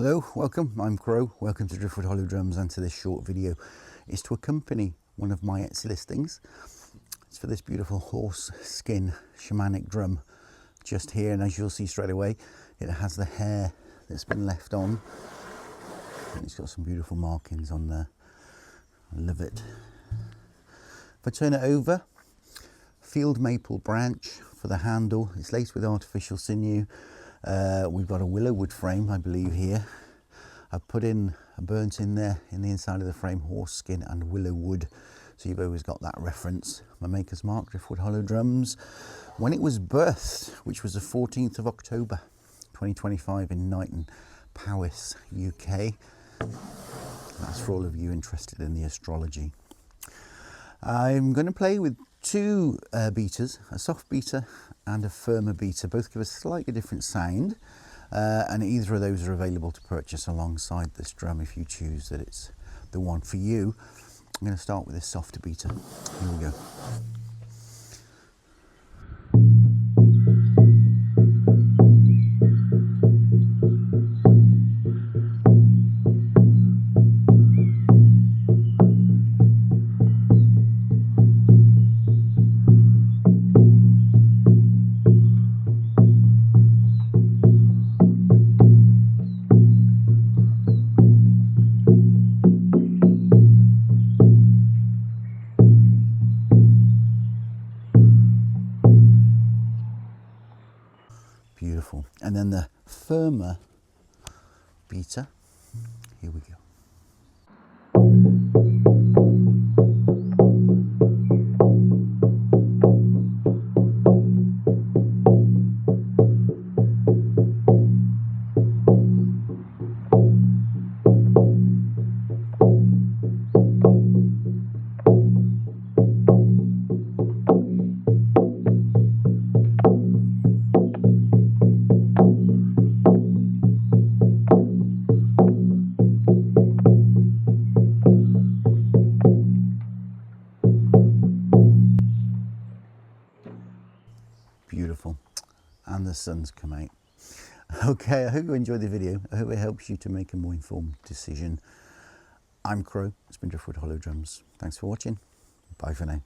Hello, welcome, I'm Crow. Welcome to Driftwood Hollow Drums, and to this short video is to accompany one of my Etsy listings. It's for this beautiful horse skin shamanic drum just here, and as you'll see straight away, it has the hair that's been left on, and it's got some beautiful markings on there. I love it. If I turn it over, field maple branch for the handle. It's laced with artificial sinew. We've got a willow wood frame, I believe, here. I've put in a burnt in there in the inside of the frame, horse skin and willow wood, so you've always got that reference. My maker's mark, Driftwood Hollow Drums. When it was birthed, which was the 14th of October 2025 in Knighton, Powys, UK. That's for all of you interested in the astrology. I'm going to play with two beaters, a soft beater and a firmer beater. Both give a slightly different sound, and either of those are available to purchase alongside this drum if you choose that it's the one for you. I'm going to start with this softer beater. Here we go. Beautiful. And then the firmer beater, here we go. Beautiful, and the sun's come out. Okay, I hope you enjoyed the video. I hope it helps you to make a more informed decision. I'm Crow. It's been Driftwood Hollow Drums. Thanks for watching. Bye for now.